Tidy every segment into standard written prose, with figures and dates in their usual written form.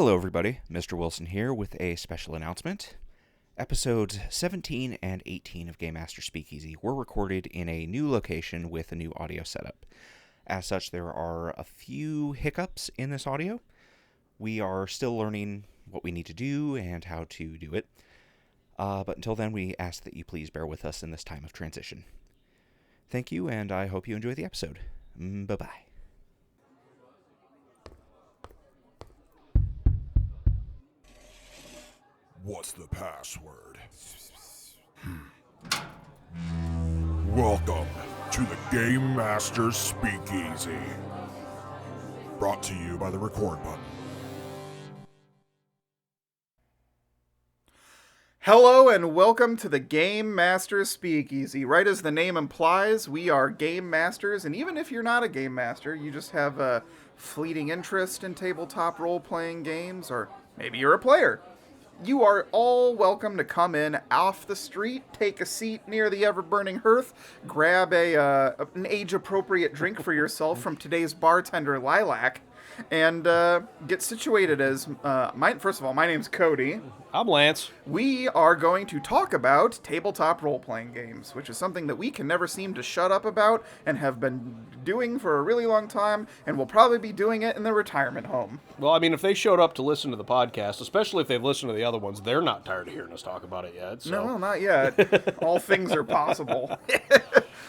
Hello everybody, Mr. Wilson here with a special announcement. Episodes 17 and 18 of Game Master Speakeasy were recorded in a new location with a new audio setup. As such, there are a few hiccups in this audio. We are still learning what we need to do and how to do it. But until then, we ask that you please bear with us in this time of transition. Thank you, and I hope you enjoy the episode. Bye-bye. What's the password? Welcome to the Game Master Speakeasy. Brought to you by the record button. Hello and welcome to the Game Master Speakeasy. Right as the name implies, we are Game Masters, and even if you're not a Game Master, you just have a fleeting interest in tabletop role-playing games, or maybe you're a player. You are all welcome to come in off the street, take a seat near the ever-burning hearth, grab an age-appropriate drink for yourself from today's bartender, Lilac, and get situated as... First of all, my name's Cody. I'm Lance. We are going to talk about tabletop role-playing games, which is something that we can never seem to shut up about and have been doing for a really long time, and will probably be doing it in the retirement home. Well, I mean, if they showed up to listen to the podcast, especially if they've listened to the other ones, they're not tired of hearing us talk about it yet. So. No, not yet. All things are possible.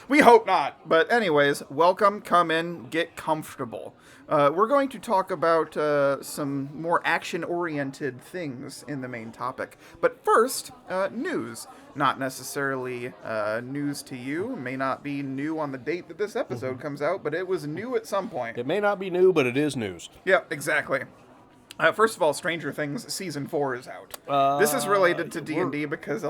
We hope not. But anyways, welcome, come in, get comfortable. We're going to talk about some more action-oriented things in the main topic. But first, news. Not necessarily news to you. May not be new on the date that this episode comes out, but it was new at some point. It may not be new, but it is news. Yeah, exactly. First of all, Stranger Things Season 4 is out. This is related to D&D because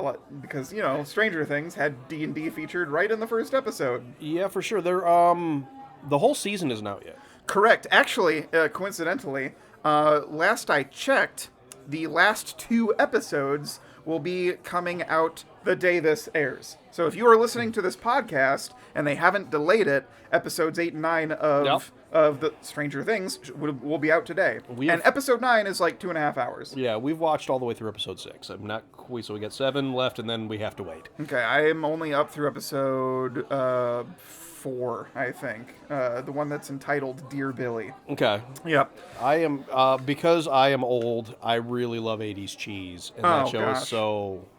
you know, Stranger Things had D&D featured right in the first episode. Yeah, for sure. The whole season isn't out yet. Correct. Actually, coincidentally, last I checked, the last 2 episodes will be coming out the day this airs. So if you are listening to this podcast and they haven't delayed it, episodes 8 and 9 of the Stranger Things will be out today. And episode 9 is like 2.5 hours. Yeah, we've watched all the way through episode 6. So we got 7 left, and then we have to wait. Okay, I am only up through episode 4, I think. The one that's entitled Dear Billy. Okay. Yep. I am, because I am old, I really love 80s cheese. And that show is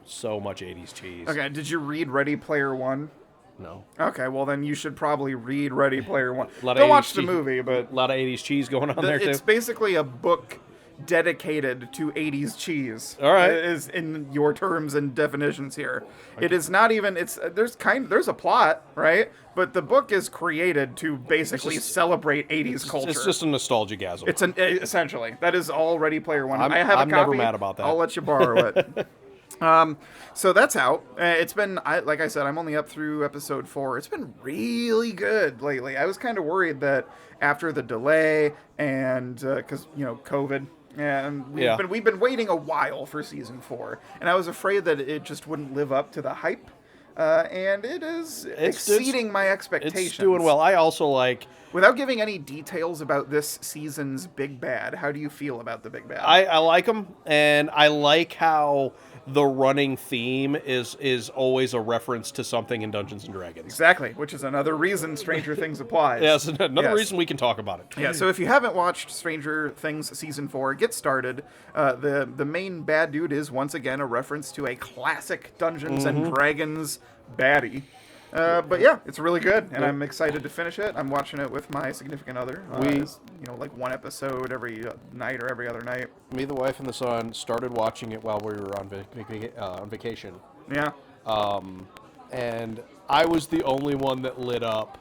so much 80s cheese. Okay, did you read Ready Player One? No. Okay, well then you should probably read Ready Player One. Don't watch the movie, but... A lot of 80s cheese going on there, too. It's basically a book dedicated to 80s cheese. All right. Is in your terms and definitions here. Okay. It is not even... There's a plot, right? But the book is created to basically celebrate 80s culture. It's just a nostalgia-gasm. Essentially. That is all Ready Player One. I'm I have a copy. never mad about that. I'll let you borrow it. So that's out. It's been, like I said, I'm only up through episode 4. It's been really good lately. I was kind of worried that after the delay and, because, you know, COVID, and we've been waiting a while for season 4, and I was afraid that it just wouldn't live up to the hype, and it is exceeding my expectations. It's doing well. I also like... Without giving any details about this season's Big Bad, how do you feel about the Big Bad? I like them, and I like how the running theme is always a reference to something in Dungeons & Dragons. Exactly, which is another reason Stranger Things applies. Yes, another reason we can talk about it. Yeah, so if you haven't watched Stranger Things Season 4, get started. The main bad dude is, once again, a reference to a classic Dungeons & Dragons baddie. But yeah, it's really good, and I'm excited to finish it. I'm watching it with my significant other. Like one episode every night or every other night. Me, the wife, and the son started watching it while we were on vacation. Yeah. And I was the only one that lit up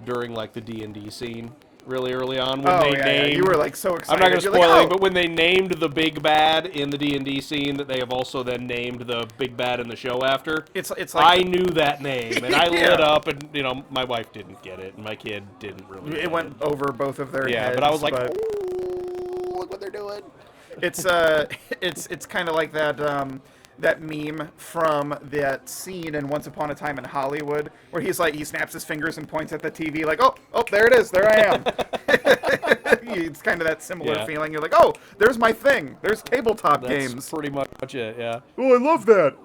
during like the D&D scene really early on when they named. You were like so excited. I'm not going to spoil anything, but when they named the big bad in the D&D scene, that they have also then named the big bad in the show after. It's like I knew that name, and I lit up, and you know my wife didn't get it, and my kid didn't really. It went over both of their heads. Yeah, but I was like, "Ooh, look what they're doing." It's kind of like that. That meme from that scene in Once Upon a Time in Hollywood, where he snaps his fingers and points at the TV like, oh, there it is, there I am. It's kind of that similar feeling. You're like, oh, there's my thing. There's tabletop games. That's pretty much it, yeah. Oh, I love that.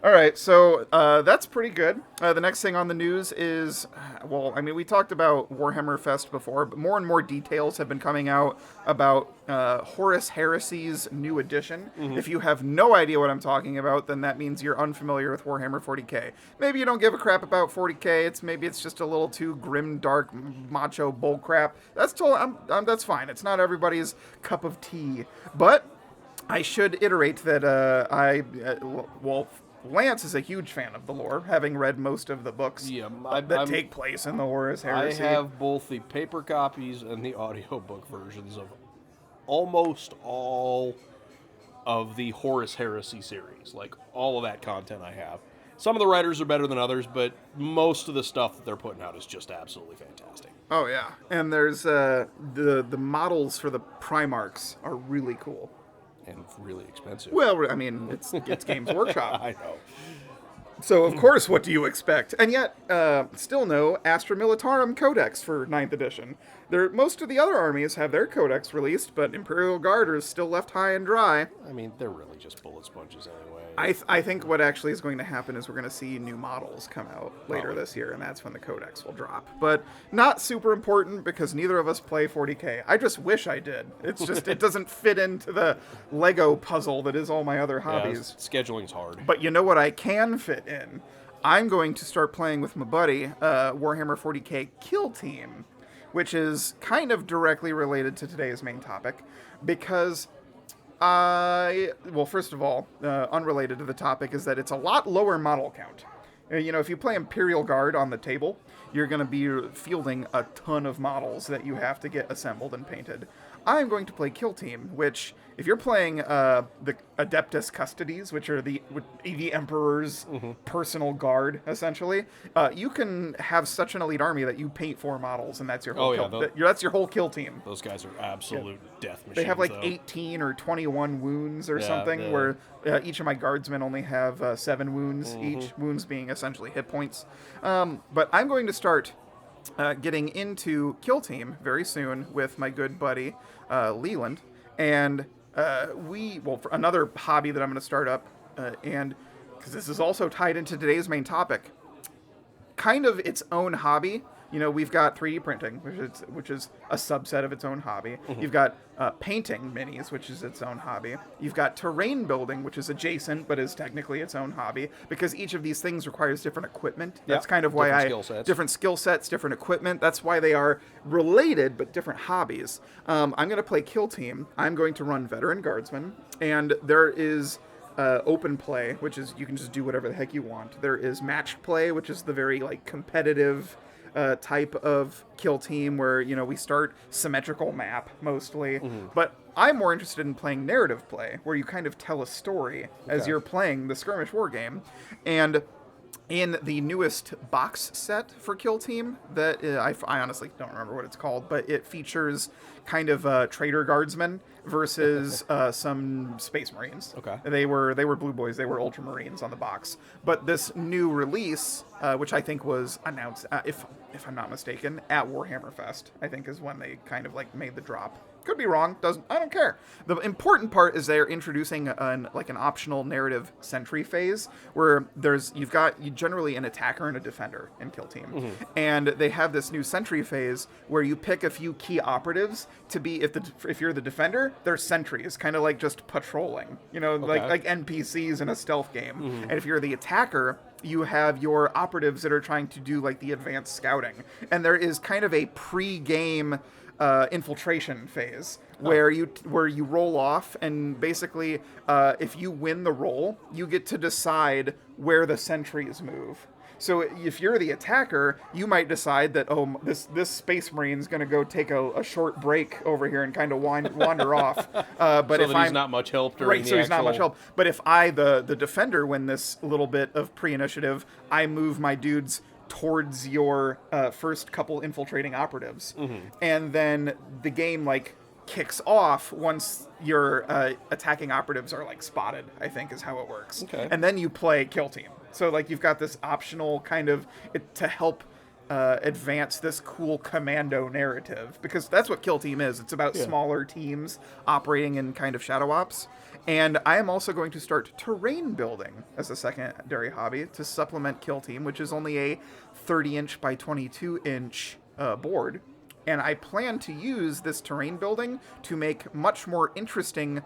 All right, so that's pretty good. The next thing on the news is, well, I mean, we talked about Warhammer Fest before, but more and more details have been coming out about Horus Heresy's new edition. If you have no idea what I'm talking about, then that means you're unfamiliar with Warhammer 40k. Maybe you don't give a crap about 40k. Maybe it's just a little too grim, dark, macho bullcrap. That's that's fine. It's not everybody's cup of tea. But I should iterate that Lance is a huge fan of the lore, having read most of the books that take place in the Horus Heresy. I have both the paper copies and the audiobook versions of almost all of the Horus Heresy series. Like, all of that content I have. Some of the writers are better than others, but most of the stuff that they're putting out is just absolutely fantastic. Oh, yeah. And there's the models for the Primarchs are really cool. And really expensive. Well, I mean, it's Games Workshop. I know. So, of course, what do you expect? And yet, still no Astra Militarum Codex for 9th edition. Most of the other armies have their codex released, but Imperial Guard is still left high and dry. I mean, they're really just bullet sponges anyway. I think what actually is going to happen is we're going to see new models come out later this year, and that's when the codex will drop. But not super important because neither of us play 40k. I just wish I did. It's just, it doesn't fit into the Lego puzzle that is all my other hobbies. Scheduling's hard. But you know what I can fit in? I'm going to start playing with my buddy, Warhammer 40k Kill Team, which is kind of directly related to today's main topic, because well, first of all, unrelated to the topic is that it's a lot lower model count. You know, if you play Imperial Guard on the table, you're going to be fielding a ton of models that you have to get assembled and painted. I'm going to play Kill Team, which, if you're playing the Adeptus Custodes, which are the Emperor's personal guard, essentially, you can have such an elite army that you paint 4 models, and that's your whole that's your whole kill team. Those guys are absolute death machines. They have like 18 or 21 wounds or something, where each of my guardsmen only have 7 wounds each, wounds being essentially hit points. But I'm going to start getting into Kill Team very soon with my good buddy Leland, and for another hobby that I'm going to start up, and because this is also tied into today's main topic, kind of its own hobby. You know, we've got 3D printing, which is a subset of its own hobby. You've got painting minis, which is its own hobby. You've got terrain building, which is adjacent, but is technically its own hobby, because each of these things requires different equipment. That's kind of why different skill sets, different equipment. That's why they are related, but different hobbies. I'm going to play Kill Team. I'm going to run Veteran Guardsman, and there is open play, which is you can just do whatever the heck you want. There is matched play, which is the very competitive type of Kill Team where, you know, we start symmetrical map mostly, but I'm more interested in playing narrative play where you kind of tell a story as you're playing the skirmish war game. And in the newest box set for Kill Team that I honestly don't remember what it's called, but it features kind of Traitor Guardsmen versus some Space Marines. Okay. They were Blue Boys, they were Ultramarines on the box. But this new release, which I think was announced, if I'm not mistaken, at Warhammer Fest, I think is when they kind of made the drop. Could be wrong. I don't care. The important part is they're introducing an optional narrative Sentry Phase where you've got generally an attacker and a defender in Kill Team, and they have this new Sentry Phase where you pick a few key operatives to be if you're the defender, they're sentries, kind of like just patrolling, you know, like NPCs in a stealth game, and if you're the attacker, you have your operatives that are trying to do the advanced scouting, and there is kind of a pre-game infiltration phase where you roll off, and basically if you win the roll, you get to decide where the sentries move. So if you're the attacker, you might decide that, this Space Marine's going to go take a short break over here and kind of wander off. But so he's not much help during he's not much help. But if I, the defender, win this little bit of pre-initiative, I move my dudes towards your first couple infiltrating operatives, and then the game kicks off once your attacking operatives are spotted, I think is how it works. Okay. And then you play Kill Team. So you've got this optional kind of to help advance this cool commando narrative, because that's what Kill Team is. It's about smaller teams operating in kind of shadow ops. And I am also going to start terrain building as a secondary hobby to supplement Kill Team, which is only a 30-inch by 22-inch board. And I plan to use this terrain building to make much more interesting,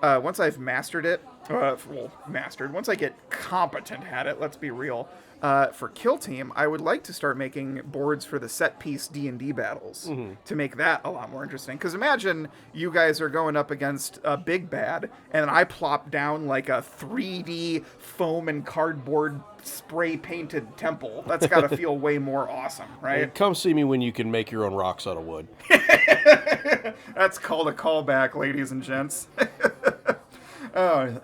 once I've mastered it, once I get competent at it, let's be real, for Kill Team, I would like to start making boards for the set-piece D&D battles to make that a lot more interesting. Because imagine you guys are going up against a big bad, and I plop down like a 3D foam and cardboard spray-painted temple. That's got to feel way more awesome, right? Come see me when you can make your own rocks out of wood. That's called a callback, ladies and gents.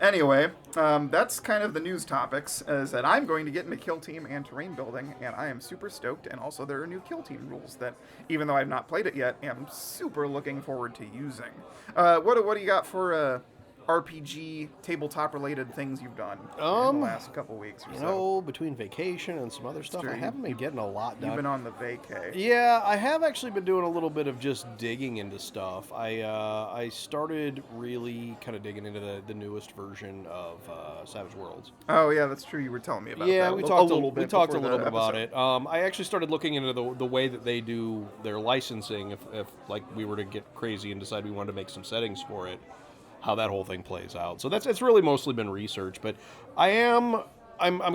Anyway, that's kind of the news topics, is that I'm going to get into Kill Team and terrain building, and I am super stoked. And also there are new Kill Team rules that, even though I've not played it yet, I'm super looking forward to using. What do you got for RPG tabletop-related things you've done in the last couple weeks or so? Between vacation and some other stuff, I haven't been getting a lot done. You've been on the vacay. Yeah, I have actually been doing a little bit of just digging into stuff. I started really kind of digging into the newest version of Savage Worlds. Oh yeah, that's true. You were telling me about that. Yeah, we talked a little bit episode. about it. I actually started looking into the way that they do their licensing. If like we were to get crazy and decide we wanted to make some settings for it, how that whole thing plays out. So it's really mostly been research, but I'm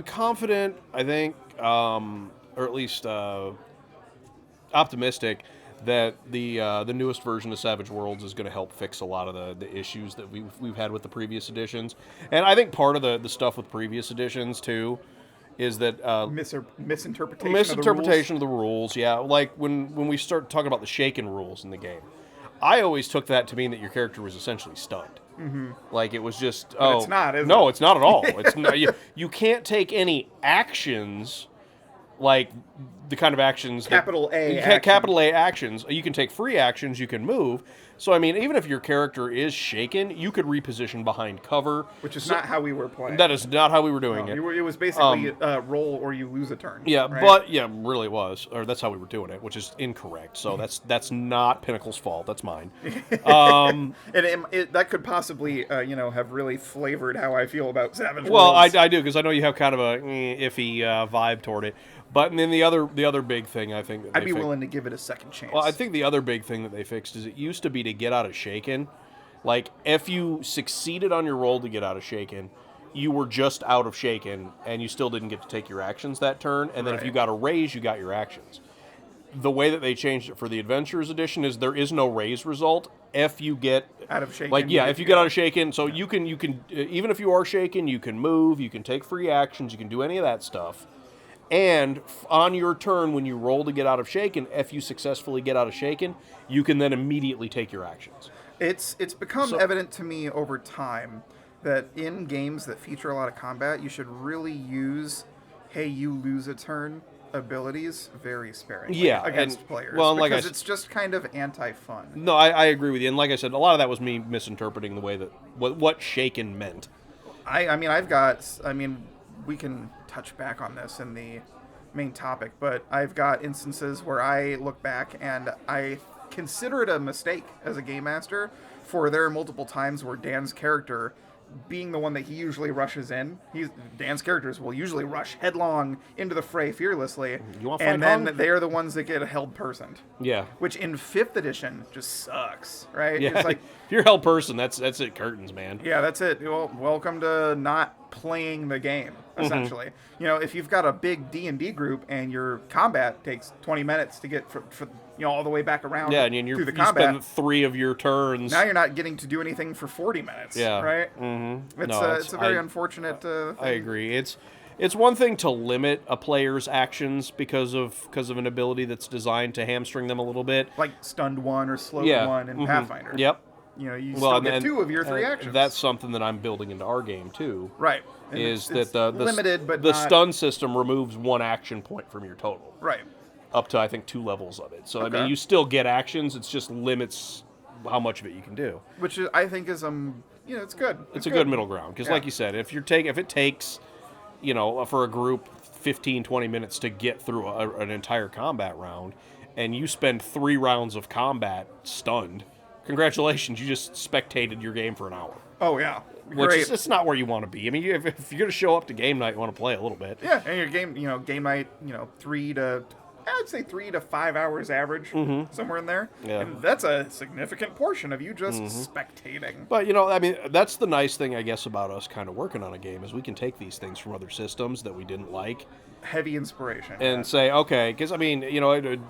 confident, I think, or at least optimistic that the newest version of Savage Worlds is going to help fix a lot of the issues that we've had with the previous editions. And I think part of the stuff with previous editions too is that misinterpretation of the rules. Yeah, like when we start talking about the shaken rules in the game, I always took that to mean that your character was essentially stunned. Mm-hmm. Like it was just But it's not, is it? No, it's not at all. It's not, you can't take any actions, like the kind of actions capital A actions. You can take free actions, you can move. So I mean, even if your character is shaken, you could reposition behind cover, which is not how we were playing. That is not how we were doing it. It was basically roll or you lose a turn. Yeah, right? but yeah, really it was, or that's how we were doing it, which is incorrect. So that's not Pinnacle's fault. That's mine. And that could possibly have really flavored how I feel about Savage Worlds. Well, I do, because I know you have kind of a iffy vibe toward it. But then the other big thing I think that I'd be willing to give it a second chance. Well, I think the other big thing that they fixed is it used to be to get out of shaken. Like if you succeeded on your roll to get out of shaken, you were just out of shaken and you still didn't get to take your actions that turn. And then if you got a raise, you got your actions. The way that they changed it for the Adventurers Edition is there is no raise result if you get out of shaken. Like if you get out of shaken, so you can even if you are shaken, you can move, you can take free actions, you can do any of that stuff. And on your turn, when you roll to get out of shaken, if you successfully get out of shaken, you can then immediately take your actions. It's become evident to me over time that in games that feature a lot of combat, you should really use, hey, you lose a turn abilities very sparingly against players. Well, because it's just kind of anti-fun. No, I agree with you. And like I said, a lot of that was me misinterpreting the way that what shaken meant. We can touch back on this in the main topic, but I've got instances where I look back and I consider it a mistake as a game master, for there are multiple times where Dan's character, being the one that he usually rushes in, Dan's characters will usually rush headlong into the fray fearlessly, and then they are the ones that get held personed. Yeah. Which in 5th edition just sucks, right? Yeah. It's like, if you're held person, that's it, curtains, man. Yeah, that's it. Well, welcome to not playing the game, essentially. Mm-hmm. If you've got a big D&D group and your combat takes 20 minutes to get all the way back around through the combat, you spend 3 of your turns. Now you're not getting to do anything for 40 minutes, right? Mm-hmm. It's a very unfortunate thing. I agree. It's one thing to limit a player's actions because of an ability that's designed to hamstring them a little bit. Like stunned one or slowed one in Pathfinder. Yep. You still get 2 of your 3 actions. That's something that I'm building into our game too. Right. And it's the limited, but the not... stun system removes 1 action point from your total. Right. Up to I think 2 levels of it. So I mean, you still get actions. It just limits how much of it you can do. Which I think is it's good. It's a good middle ground because, like you said, if it takes, for a group 15, 20 minutes to get through an entire combat round, and you spend 3 rounds of combat stunned, congratulations, you just spectated your game for an hour. Oh, yeah. Which is, it's not where you want to be. I mean, if you're going to show up to game night, you want to play a little bit. Yeah, and your game, game night, 3 to 5 hours average, somewhere in there. Yeah. And that's a significant portion of you just spectating. But, I mean, that's the nice thing, I guess, about us kind of working on a game, is we can take these things from other systems that we didn't like. Heavy inspiration. And say, okay, because, I mean,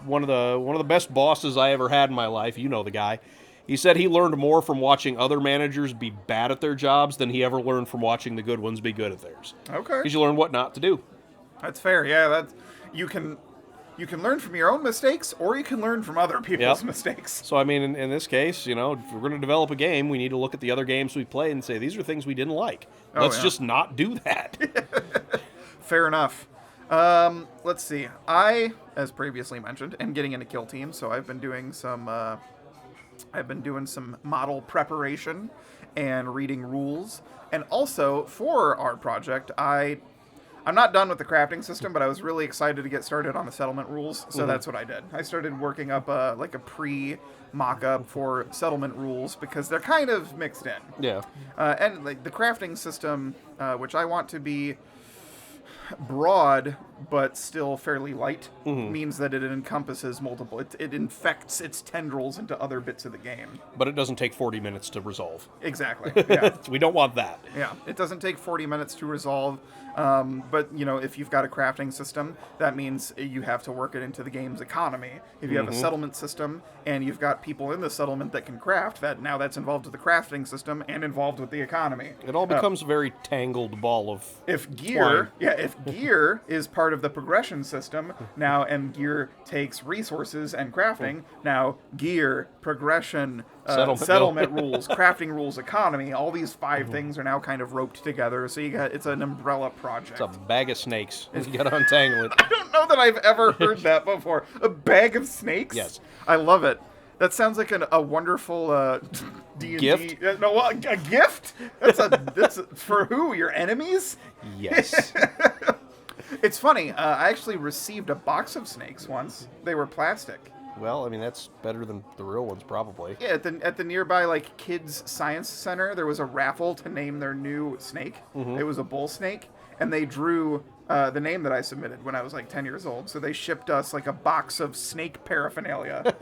one of the best bosses I ever had in my life, the guy, he said he learned more from watching other managers be bad at their jobs than he ever learned from watching the good ones be good at theirs. Okay. Because you learn what not to do. That's fair. Yeah, you can learn from your own mistakes, or you can learn from other people's mistakes. So, I mean, in this case, if we're going to develop a game, we need to look at the other games we played and say, these are things we didn't like. Let's just not do that. Fair enough. Let's see. I, as previously mentioned, am getting into Kill Team, so I've been doing some model preparation and reading rules. And also, for our project, I'm not done with the crafting system, but I was really excited to get started on the settlement rules, so that's what I did. I started working up a pre-mock-up for settlement rules, because they're kind of mixed in. Yeah. And the crafting system, which I want to be broad but still fairly light, means that it encompasses multiple. It infects its tendrils into other bits of the game. But it doesn't take 40 minutes to resolve. Exactly. Yeah. We don't want that. Yeah. It doesn't take 40 minutes to resolve. But if you've got a crafting system, that means you have to work it into the game's economy. If you have a settlement system and you've got people in the settlement that can craft, that's involved with the crafting system and involved with the economy. It all becomes a very tangled ball of If gear is part of the progression system now, and gear takes resources and crafting, now gear, progression, settlement rules, crafting rules, economy, all these 5 things are now kind of roped together, so it's an umbrella project. It's a bag of snakes. You gotta untangle it. I don't know that I've ever heard that before. A bag of snakes? Yes. I love it. That sounds like a wonderful D&D. Gift? A gift? That's for who? Your enemies? Yes. It's funny. I actually received a box of snakes once. They were plastic. Well, I mean, that's better than the real ones, probably. Yeah, at the nearby kids science center, there was a raffle to name their new snake. It was a bull snake, and they drew the name that I submitted when I was 10 years old. So they shipped us a box of snake paraphernalia,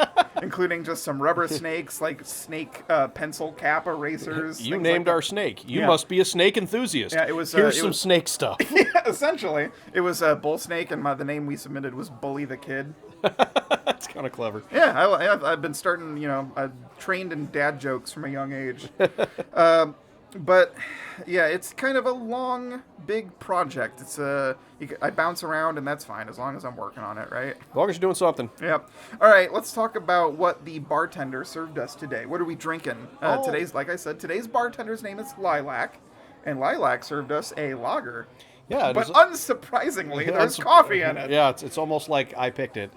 including just some rubber snakes, snake pencil cap erasers. You named our snake. You must be a snake enthusiast. Yeah, it was. Here's some snake stuff. Yeah, essentially, it was a bull snake, and the name we submitted was Bully the Kid. That's kind of clever. Yeah, I've been starting. I've trained in dad jokes from a young age. But yeah, it's kind of a long, big project. It's I bounce around, and that's fine as long as I'm working on it, right? As long as you're doing something. Yep. All right, let's talk about what the bartender served us today. What are we drinking? Like I said, today's bartender's name is Lilac, and Lilac served us a lager. Yeah, but unsurprisingly, there's coffee in it. Yeah, it's almost like I picked it.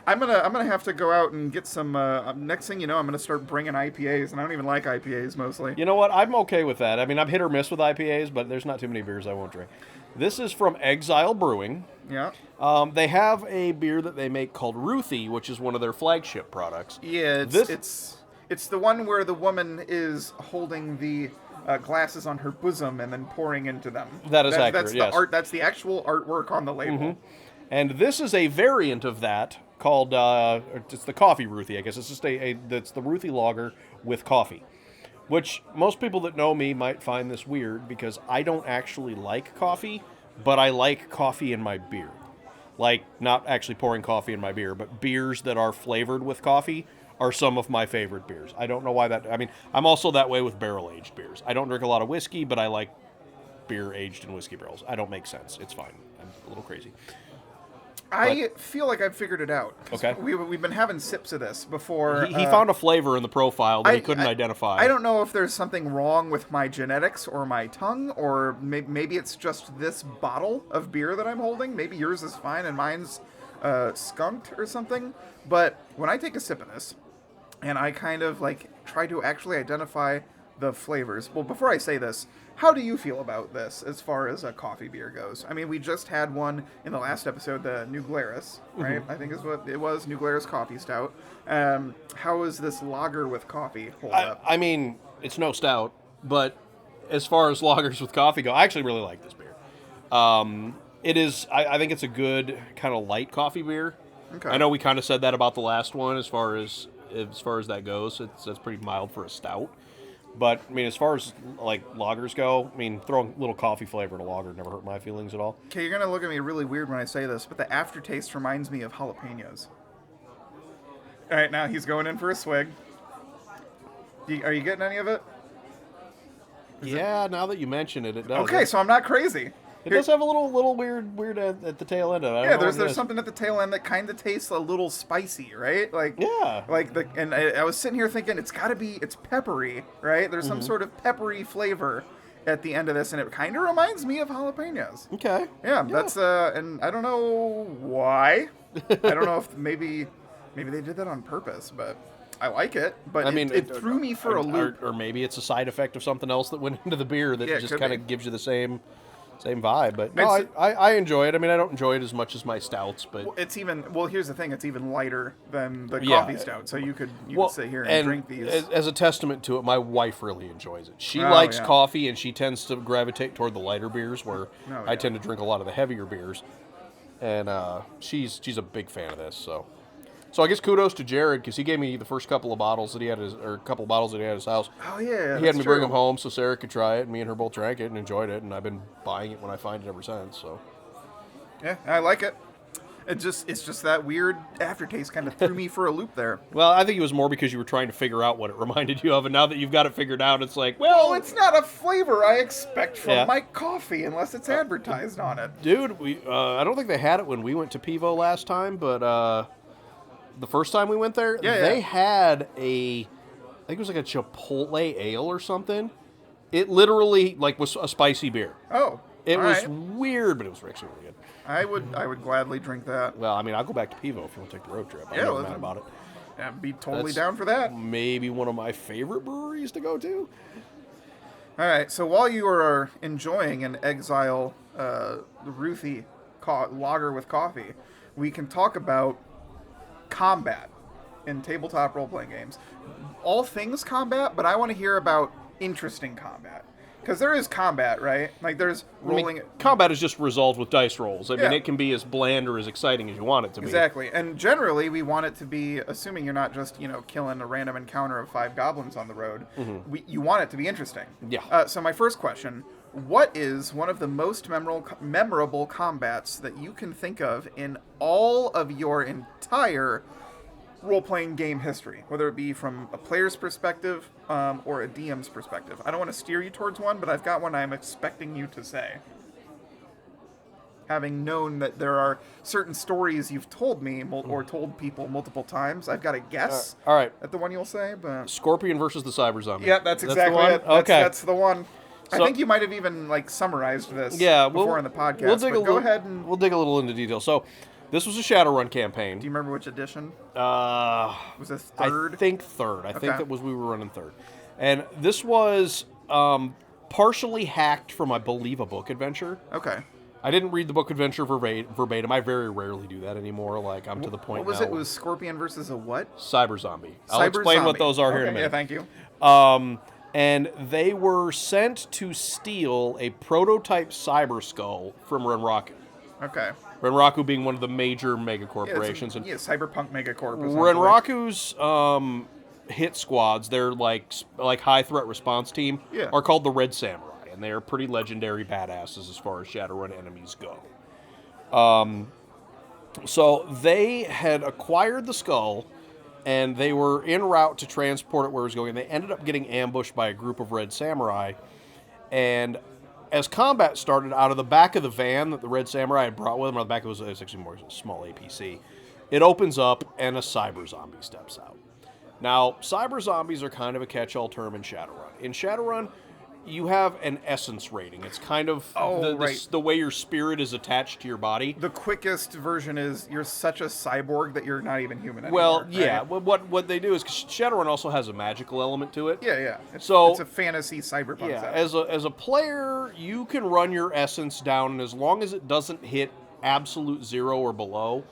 I'm gonna have to go out and get some. Next thing you know, I'm gonna start bringing IPAs, and I don't even like IPAs mostly. You know what? I'm okay with that. I mean, I'm hit or miss with IPAs, but there's not too many beers I won't drink. This is from Exile Brewing. Yeah. They have a beer that they make called Ruthie, which is one of their flagship products. Yeah, it's the one where the woman is holding the glasses on her bosom and then pouring into them. That is accurate, that's yes. The art. That's the actual artwork on the label. And this is a variant of that called, it's the Coffee Ruthie, I guess. It's just that's the Ruthie lager with coffee. Which most people that know me might find this weird, because I don't actually like coffee, but I like coffee in my beer. Like, not actually pouring coffee in my beer, but beers that are flavored with coffee are some of my favorite beers. I don't know why that. I mean, I'm also that way with barrel-aged beers. I don't drink a lot of whiskey, but I like beer aged in whiskey barrels. I don't make sense. It's fine. I'm a little crazy. I feel like I've figured it out. Okay. We've been having sips of this before. He found a flavor in the profile that he couldn't identify. I don't know if there's something wrong with my genetics or my tongue, or maybe it's just this bottle of beer that I'm holding. Maybe yours is fine and mine's skunked or something. But when I take a sip of this, and I kind of try to actually identify the flavors. Well, before I say this, how do you feel about this as far as a coffee beer goes? I mean, we just had one in the last episode, the New Glarus, right? I think is what it was, New Glarus Coffee Stout. How is this lager with coffee hold up? I mean, it's no stout, but as far as lagers with coffee go, I actually really like this beer. It is, I think it's a good kind of light coffee beer. Okay. I know we kind of said that about the last one as far as that goes. That's pretty mild for a stout. But, I mean, as far as, like, lagers go, I mean, throwing a little coffee flavor in a lager never hurt my feelings at all. Okay, you're going to look at me really weird when I say this, but the aftertaste reminds me of jalapenos. All right, now he's going in for a swig. Are you getting any of it? Now that you mention it, it does. Okay, so I'm not crazy. It does have a little weird at the tail end of it. Yeah, there's something at the tail end that kind of tastes a little spicy, right? Like I was sitting here thinking it's peppery, right? There's some sort of peppery flavor at the end of this, and it kind of reminds me of jalapenos. Okay. Yeah, that's and I don't know why. I don't know if maybe they did that on purpose, but I like it. But I mean, it threw me for a loop. Or maybe it's a side effect of something else that went into the beer that just kind of gives you the same vibe. But no, I enjoy it. I mean, I don't enjoy it as much as my stouts, but here's the thing, it's even lighter than the coffee stout, so you could sit here and drink these. As a testament to it, my wife really enjoys it. She likes coffee, and she tends to gravitate toward the lighter beers, where I tend to drink a lot of the heavier beers. And she's a big fan of this, So I guess kudos to Jared, because he gave me the first couple of bottles that he had a couple of bottles that he had at his house. Oh yeah, he had me bring them home so Sarah could try it, and me and her both drank it and enjoyed it, and I've been buying it when I find it ever since. So yeah, I like it. It's just that weird aftertaste kind of threw me for a loop there. Well, I think it was more because you were trying to figure out what it reminded you of, and now that you've got it figured out, it's like, well, it's not a flavor I expect from my coffee unless it's advertised on it. Dude, I don't think they had it when we went to Pivo last time, but the first time we went there, they had I think it was like a Chipotle ale or something. It literally was a spicy beer. Oh, it was weird, but it was actually really good. I would gladly drink that. Well, I mean, I'll go back to Pivo if you want to take the road trip. I'm not mad about it. I'd be totally down for that. Maybe one of my favorite breweries to go to. All right, so while you are enjoying an Exile Ruthie lager with coffee, we can talk about combat in tabletop role-playing games. All things combat, but I want to hear about interesting combat. Because there is combat, right? Like, there's rolling... combat is just resolved with dice rolls. I mean, it can be as bland or as exciting as you want it to be. Exactly. And generally, we want it to be, assuming you're not just, killing a random encounter of 5 goblins on the road, you want it to be interesting. Yeah. So my first question, what is one of the most memorable combats that you can think of in all of your entire role-playing game history, whether it be from a player's perspective or a DM's perspective? I don't want to steer you towards one, but I've got one I'm expecting you to say. Having known that there are certain stories you've told me or told people multiple times, I've got a guess at the one you'll say. But Scorpion versus the Cyber Zombie. Yeah, that's exactly it. That's the one. So, I think you might have even summarized this before in the podcast. Go ahead and we'll dig a little into detail. So, this was a Shadowrun campaign. Do you remember which edition? Was it third? I think third. I think that was we were running third. And this was partially hacked from, I believe, a book adventure. Okay. I didn't read the book adventure verbatim. I very rarely do that anymore. I'm to the point now. What was it? It was Scorpion versus a what? Cyber Zombie. I'll explain what those are here in a minute. Yeah, thank you. And they were sent to steal a prototype cyber skull from Renraku. Okay. Renraku being one of the major megacorporations. Cyberpunk megacorp. Renraku's hit squads, their high threat response team, are called the Red Samurai, and they are pretty legendary badasses as far as Shadowrun enemies go. So they had acquired the skull, and they were en route to transport it where it was going. And they ended up getting ambushed by a group of Red Samurai, and as combat started, out of the back of the van that the Red Samurai had brought with them, or the back it was actually more a small APC, it opens up and a cyber zombie steps out. Now, cyber zombies are kind of a catch-all term in Shadowrun. In Shadowrun, you have an essence rating. It's kind of the way your spirit is attached to your body. The quickest version is you're such a cyborg that you're not even human anymore. Well, yeah. Right? What they do is, 'cause Shadowrun also has a magical element to it. Yeah. It's a fantasy cyberpunk. Yeah, setting. as a player, you can run your essence down, and as long as it doesn't hit absolute 0 or below,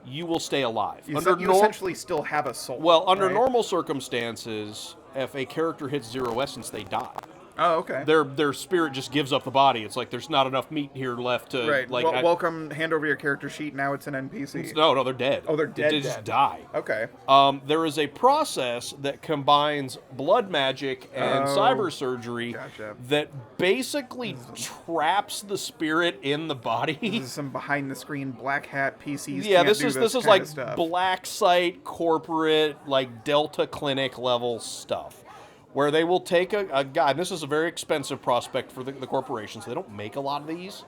you will stay alive. You essentially still have a soul. Well, under right? normal circumstances, if a character hits 0 essence, they die. Oh, okay. Their spirit just gives up the body. It's like there's not enough meat here left to Right. like. Welcome. Hand over your character sheet. Now it's an NPC. No, they're dead. Oh, they're dead. They just die. Okay. There is a process that combines blood magic and cyber surgery that basically traps the spirit in the body. This is some behind the screen black hat PCs. Yeah, this is like stuff. black site corporate like Delta Clinic level stuff. Where they will take a guy, and this is a very expensive prospect for the corporations. They don't make a lot of these.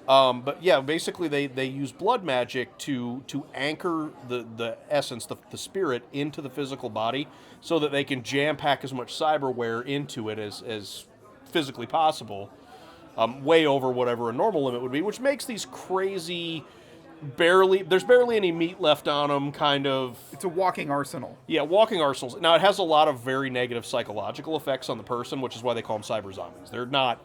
But yeah, basically they use blood magic to anchor the essence, the spirit, into the physical body so that they can jam-pack as much cyberware into it as physically possible, way over whatever a normal limit would be, which makes these crazy... There's barely any meat left on them, kind of. It's a walking arsenal. Yeah, walking arsenals. Now, it has a lot of very negative psychological effects on the person, which is why they call them cyber zombies. They're not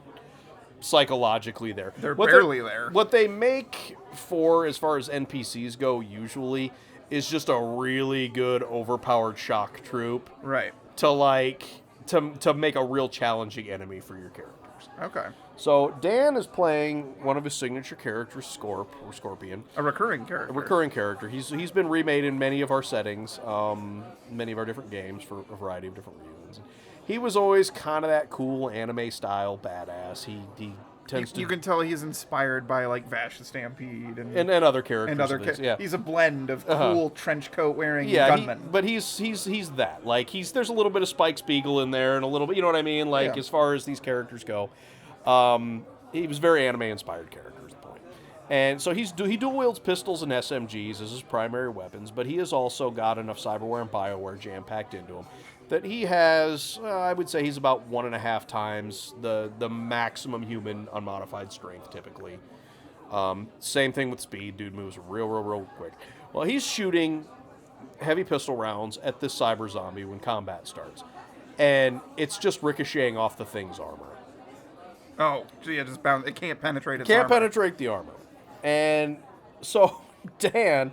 psychologically there. They're barely there. What they make for, as far as NPCs go, usually, is just a really good overpowered shock troop. Right. To make a real challenging enemy for your characters. Okay. So Dan is playing one of his signature characters, Scorpion. A recurring character. A recurring character. He's been remade in many of our settings, many of our different games for a variety of different reasons. He was always kind of that cool anime-style badass. He tends to... You can tell he's inspired by, like, Vash the Stampede and other characters. And other yeah. He's a blend of cool trench coat wearing gunmen. But he's that. Like, there's a little bit of Spike Spiegel in there and a little bit, you know what I mean? Like, as far as these characters go. He was very anime-inspired character at the point. And so he dual wields pistols and SMGs as his primary weapons, but he has also got enough cyberware and bioware jam-packed into him that he has, I would say he's about 1.5 times the maximum human unmodified strength, typically. Same thing with speed. Dude moves real quick. Well, he's shooting heavy pistol rounds at this cyber zombie when combat starts. And it's just ricocheting off the thing's armor. Oh, so yeah, just bound. It can't penetrate its armor. Can't penetrate the armor. And so Dan,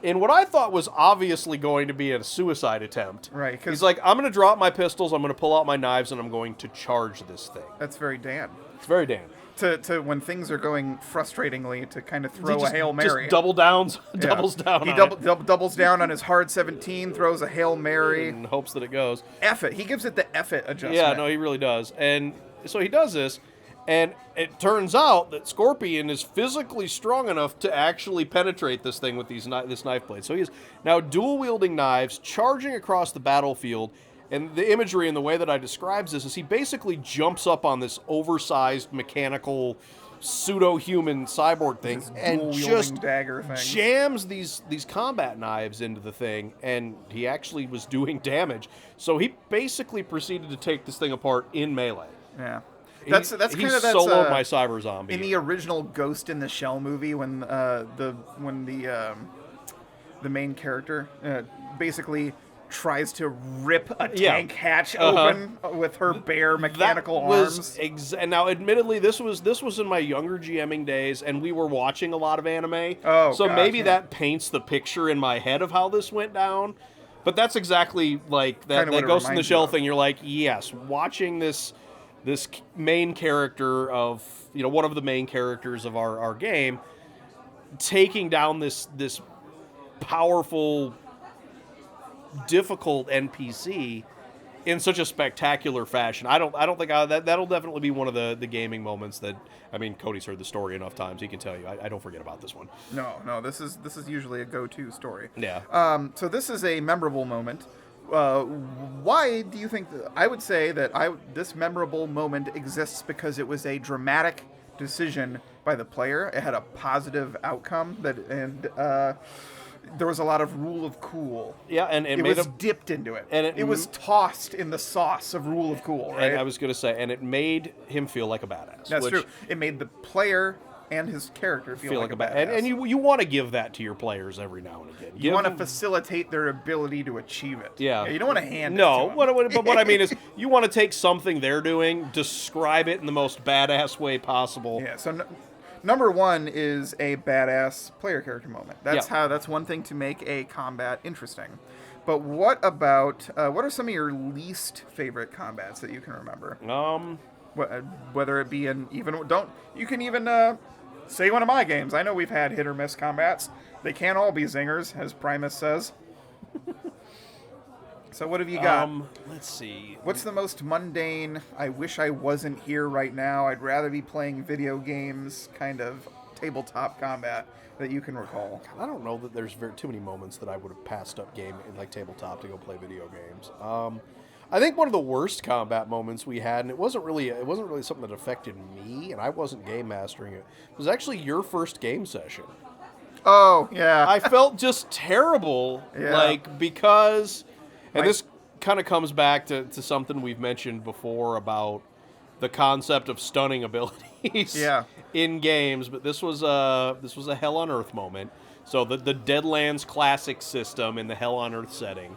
in what I thought was obviously going to be a suicide attempt, right? He's like, I'm going to drop my pistols, I'm going to pull out my knives, and I'm going to charge this thing. That's very Dan. It's very Dan. To when things are going frustratingly, to kind of throw a Hail Mary. Just doubles down. He doubles down on his hard 17, throws a Hail Mary. And hopes that it goes. F it. He gives it the F it adjustment. Yeah, no, he really does. And so he does this. And it turns out that Scorpion is physically strong enough to actually penetrate this thing with this knife blade. So he is now dual-wielding knives, charging across the battlefield. And the imagery and the way that I describes this is he basically jumps up on this oversized mechanical pseudo-human cyborg thing and just dagger thing. Jams these combat knives into the thing, and he actually was doing damage. So he basically proceeded to take this thing apart in melee. Yeah. That's kind of soloed my cyber zombie. In the original Ghost in the Shell movie, when the main character basically tries to rip a tank hatch open with her bare mechanical arms. And now, admittedly, this was in my younger GMing days, and we were watching a lot of anime. Maybe that paints the picture in my head of how this went down. But that's exactly like that Ghost in the Shell thing. You're like, yes, watching this main character of, one of the main characters of our game, taking down this powerful, difficult NPC in such a spectacular fashion. I don't think that'll definitely be one of the gaming moments that, Cody's heard the story enough times, he can tell you. I don't forget about this one. No, this is usually a go-to story. Yeah. So this is a memorable moment. Why do you think I would say that this memorable moment exists because it was a dramatic decision by the player. It had a positive outcome there was a lot of rule of cool. Yeah, and it was dipped into it. And it was tossed in the sauce of rule of cool, right? And I was going to say, and it made him feel like a badass. That's true. It made the player and his character feel like a badass. And you want to give that to your players every now and again. You want to facilitate their ability to achieve it. Yeah. You don't want to hand it No, to them. but what I mean is you want to take something they're doing, describe it in the most badass way possible. Yeah, so number one is a badass player character moment. That's one thing to make a combat interesting. But what about, what are some of your least favorite combats that you can remember? Whether it be you can even say one of my games. I know we've had hit or miss combats. They can't all be zingers, as Primus says. So what have you got? Let's see. What's the most mundane, I wish I wasn't here right now, I'd rather be playing video games kind of tabletop combat that you can recall? I don't know that there's too many moments that I would have passed up game in like tabletop to go play video games. I think one of the worst combat moments we had, and it wasn't really something that affected me, and I wasn't game mastering it. It was actually your first game session. Oh, yeah. I felt just terrible, because, and this kind of comes back to something we've mentioned before about the concept of stunning abilities in games, but this was a Hell on Earth moment. So the Deadlands Classic system in the Hell on Earth setting.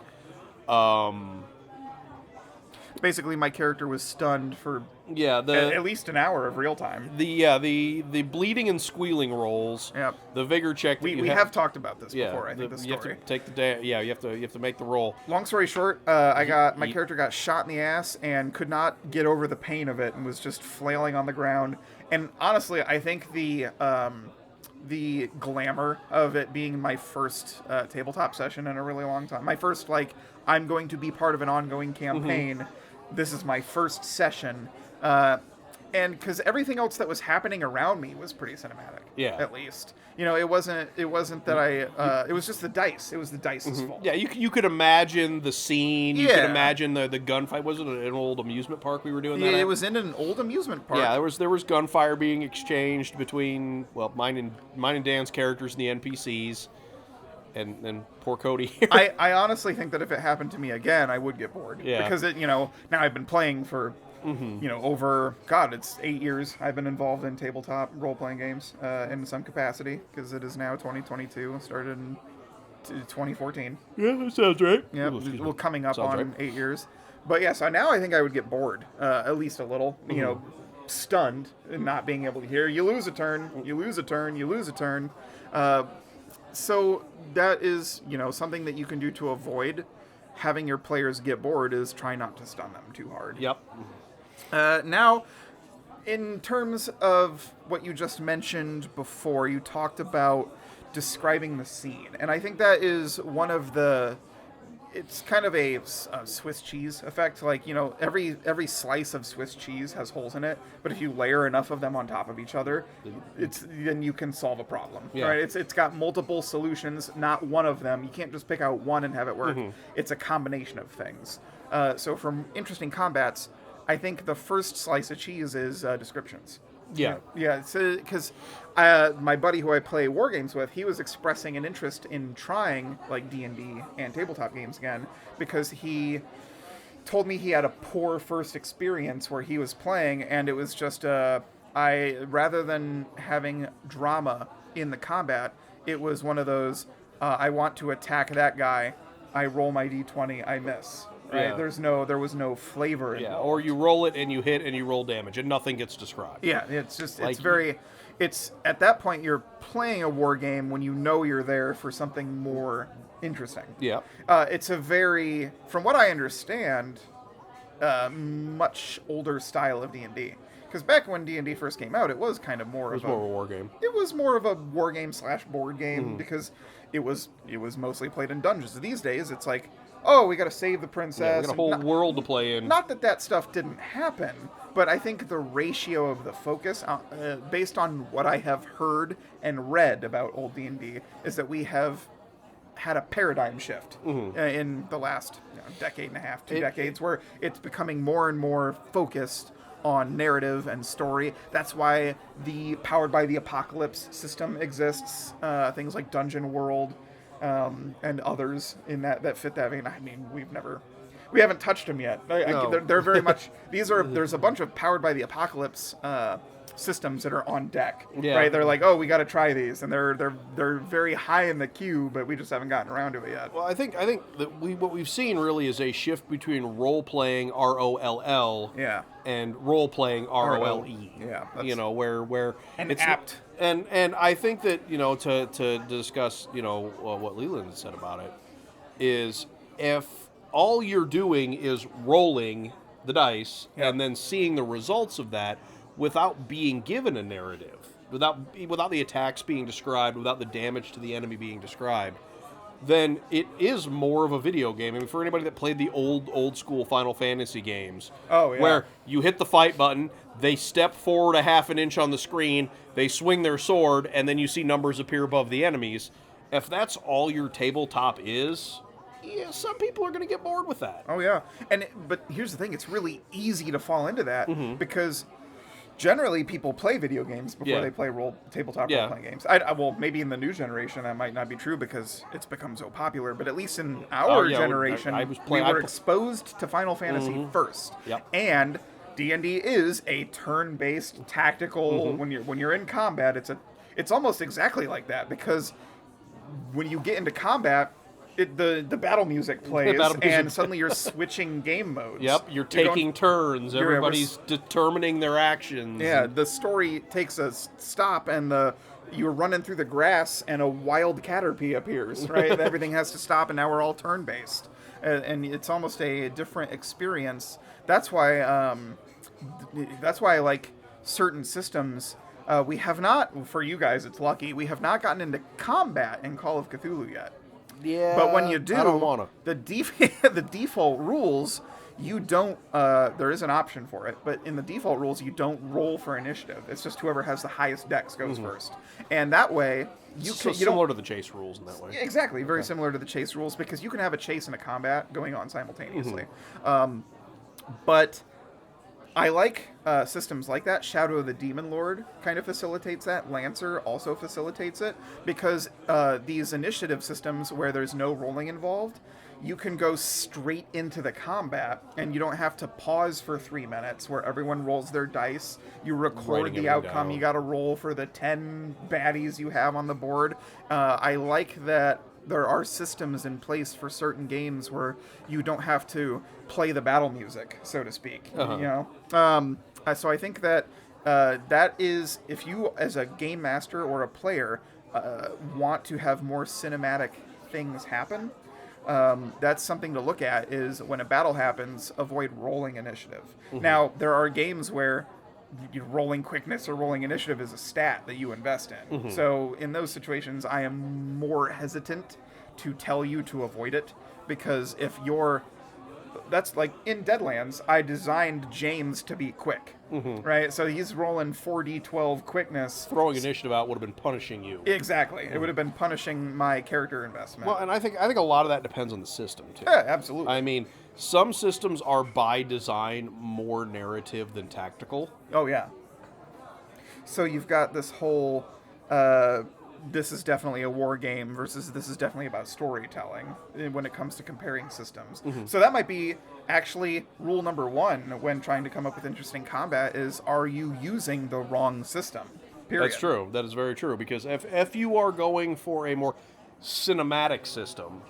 Basically, my character was stunned for at least an hour of real time. The bleeding and squealing rolls. Yep. The vigor check. We have talked about this before. I think the story. You have to take the day. Yeah, you have to make the roll. Long story short, my character got shot in the ass and could not get over the pain of it and was just flailing on the ground. And honestly, I think the glamour of it being my first tabletop session in a really long time. My first, I'm going to be part of an ongoing campaign. Mm-hmm. This is my first session. And because everything else that was happening around me was pretty cinematic. Yeah. At least. It wasn't that it was just the dice. It was the dice's fault. Yeah, you could imagine the scene. You could imagine the gunfight. Was it an old amusement park we were doing that at? It was in an old amusement park. Yeah, there was gunfire being exchanged between, mine and Dan's characters and the NPCs. And poor Cody here. I honestly think that if it happened to me again, I would get bored. Yeah. Because now I've been playing for over, it's 8 years I've been involved in tabletop role-playing games in some capacity, because it is now 2022, started in 2014. Yeah, that sounds right. Yeah, well, coming up on right. 8 years. But yeah, so now I think I would get bored, at least a little, stunned and not being able to hear. You lose a turn, you lose a turn, you lose a turn. So that is, something that you can do to avoid having your players get bored is try not to stun them too hard. Yep. Now, in terms of what you just mentioned before, you talked about describing the scene. And I think that is one of it's kind of a Swiss cheese effect. Every slice of Swiss cheese has holes in it, but if you layer enough of them on top of each other, then you can solve a problem. Yeah. Right? It's got multiple solutions, not one of them. You can't just pick out one and have it work. Mm-hmm. It's a combination of things. So from interesting combats, I think the first slice of cheese is descriptions. Yeah. Yeah, because my buddy who I play war games with, he was expressing an interest in trying D&D and tabletop games again, because he told me he had a poor first experience where he was playing, and it was just rather than having drama in the combat, it was one of those I want to attack that guy, I roll my d20, I miss. Right? Yeah. There was no flavor involved. Yeah, or you roll it and you hit and you roll damage and nothing gets described. Yeah, it's just it's at that point you're playing a war game when you know you're there for something more interesting. Yeah. It's a very, from what I understand, much older style of D&D. Because back when D&D first came out, it was kind of more of a war game. It was more of a war game / board game because it was mostly played in dungeons. These days, it's like, oh, we got to save the princess. Yeah, we got a whole world to play in. Not that stuff didn't happen, but I think the ratio of the focus, based on what I have heard and read about old D&D, is that we have had a paradigm shift in the last decade and a half, two decades, where it's becoming more and more focused on narrative and story. That's why the Powered by the Apocalypse system exists. Things like Dungeon World. and others in that fit that vein. I mean, we haven't touched them yet. They're very much. There's a bunch of Powered by the Apocalypse systems that are on deck. Yeah. Right? They're like, oh, we got to try these, and they're very high in the queue, but we just haven't gotten around to it yet. Well, I think that what we've seen really is a shift between role playing ROLL and role playing ROLE. Yeah, where and it's apt. And I think that to discuss what Leland said about it is if all you're doing is rolling the dice and then seeing the results of that without being given a narrative, without the attacks being described, without the damage to the enemy being described, then it is more of a video game. I mean, for anybody that played the old school Final Fantasy games, where you hit the fight button, they step forward a half an inch on the screen, they swing their sword, and then you see numbers appear above the enemies. If that's all your tabletop is, some people are going to get bored with that. Oh yeah, but here's the thing: it's really easy to fall into that because generally people play video games before they play tabletop role-playing games. Well, maybe in the new generation that might not be true because it's become so popular, but at least in our generation, we were exposed to Final Fantasy first. Yep. And D&D is a turn-based tactical. When you're in combat, it's almost exactly like that, because when you get into combat, the battle music plays, and suddenly you're switching game modes. Yep, you're taking turns. Everybody's determining their actions. Yeah, the story takes a stop, and you're running through the grass, and a wild caterpie appears, right? Everything has to stop, and now we're all turn-based. And it's almost a different experience. That's why I like certain systems. We have not, for you guys, it's lucky, we have not gotten into combat in Call of Cthulhu yet. Yeah, but when you do, I don't wanna. the default rules, you don't. There is an option for it, but in the default rules, you don't roll for initiative. It's just whoever has the highest dex goes first, and that way you similar to the chase rules in that way. Exactly, very similar to the chase rules, because you can have a chase and a combat going on simultaneously. But I like systems like that. Shadow of the Demon Lord kind of facilitates that. Lancer also facilitates it, because these initiative systems where there's no rolling involved, you can go straight into the combat, and you don't have to pause for 3 minutes where everyone rolls their dice. You record the outcome. Down. You got to roll for the 10 baddies you have on the board. I like that there are systems in place for certain games where you don't have to play the battle music, so to speak. So I think that that is, if you as a game master or a player want to have more cinematic things happen, that's something to look at, is when a battle happens, avoid rolling initiative. Now, there are games where rolling quickness or rolling initiative is a stat that you invest in. So in those situations, I am more hesitant to tell you to avoid it, because that's like in Deadlands, I designed James to be quick, right? So he's rolling 4d12 quickness. Throwing initiative out would have been punishing you. Exactly. It would have been punishing my character investment. Well, and I think a lot of that depends on the system too. Yeah, absolutely. I mean, some systems are by design more narrative than tactical. Oh yeah. So you've got this whole this is definitely a war game versus this is definitely about storytelling when it comes to comparing systems. So that might be actually rule number one when trying to come up with interesting combat is, are you using the wrong system? Period. That's true. That is very true, because if you are going for a more cinematic system,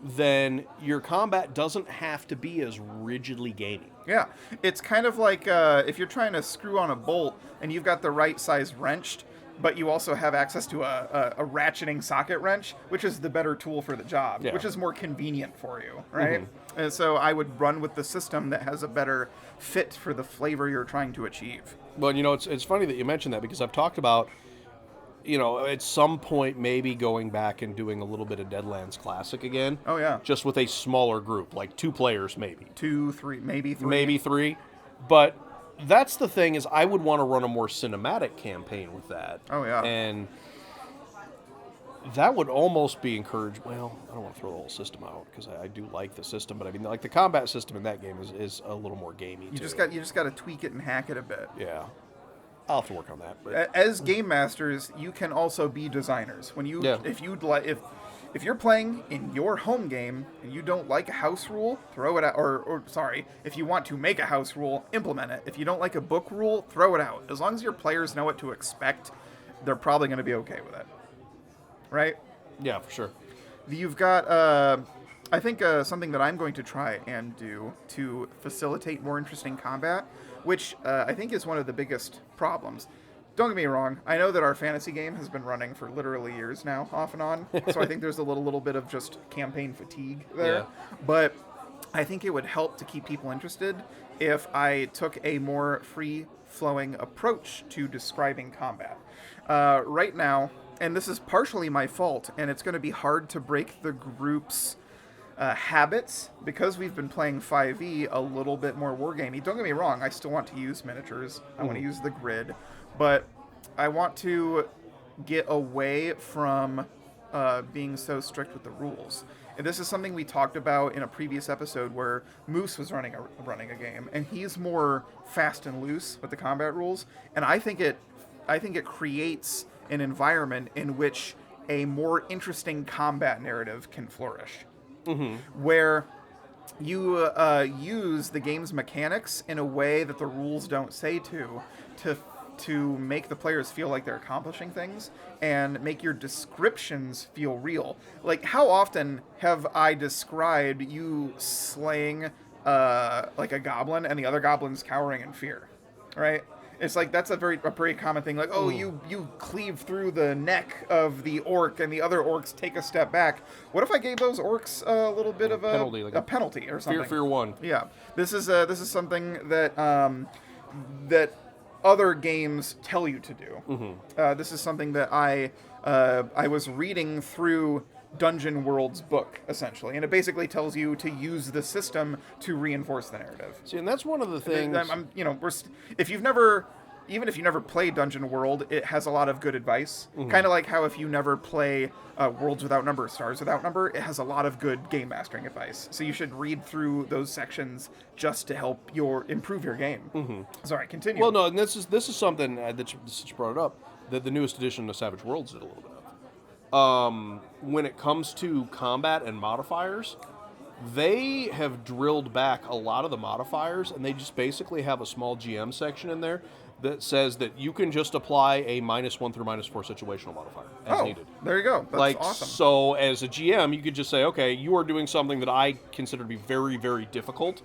then your combat doesn't have to be as rigidly gamey. Yeah, it's kind of like if you're trying to screw on a bolt and you've got the right size wrench, but you also have access to a ratcheting socket wrench, which is the better tool for the job, which is more convenient for you, right? And so I would run with the system that has a better fit for the flavor you're trying to achieve. Well, it's funny that you mentioned that, because I've talked about, at some point maybe going back and doing a little bit of Deadlands Classic again. Oh, yeah. Just with a smaller group, like 2 players maybe. 2, 3, maybe 3. Maybe 3. But that's the thing, is I would want to run a more cinematic campaign with that. Oh, yeah. And that would almost be encouraged. Well, I don't want to throw the whole system out, because I do like the system, but I mean, like, the combat system in that game is a little more gamey too. You just got to tweak it and hack it a bit. Yeah. I'll have to work on that. But as game masters, you can also be designers. When you if if you're playing in your home game and you don't like a house rule, throw it out. Or sorry, if you want to make a house rule, implement it. If you don't like a book rule, throw it out. As long as your players know what to expect, they're probably going to be okay with it. Right? Yeah, for sure. You've got, I think, something that I'm going to try and do to facilitate more interesting combat, which I think is one of the biggest problems. Don't get me wrong, I know that our fantasy game has been running for literally years now, off and on, so I think there's a little bit of just campaign fatigue there. Yeah. But I think it would help to keep people interested if I took a more free-flowing approach to describing combat. Right now, and this is partially my fault, and it's going to be hard to break the group's habits, because we've been playing 5e a little bit more wargamey. Don't get me wrong, I still want to use miniatures, I want to use the grid, but I want to get away from being so strict with the rules. And this is something we talked about in a previous episode where Moose was running a game, and he's more fast and loose with the combat rules, and I think it creates an environment in which a more interesting combat narrative can flourish. Where you use the game's mechanics in a way that the rules don't say to make the players feel like they're accomplishing things and make your descriptions feel real. Like, how often have I described you slaying like a goblin and the other goblins cowering in fear, right? It's like, that's a pretty common thing. Like, oh, you cleave through the neck of the orc and the other orcs take a step back. What if I gave those orcs a little bit of penalty, like a penalty or something? Fear 1. Yeah, this is something that that other games tell you to do. This is something that I was reading through Dungeon World's book, essentially, and it basically tells you to use the system to reinforce the narrative. See, and that's one of the things. If you've never played Dungeon World, it has a lot of good advice. Kind of like how if you never play Worlds Without Number, Stars Without Number, it has a lot of good game mastering advice. So you should read through those sections just to help improve your game. Sorry, continue. Well, no, and this is something that you brought it up, that the newest edition of Savage Worlds did a little bit of. When it comes to combat and modifiers, they have drilled back a lot of the modifiers, and they just basically have a small GM section in there that says that you can just apply a -1 through -4 situational modifier as needed. There you go. That's awesome. So as a GM, you could just say, okay, you are doing something that I consider to be very, very difficult.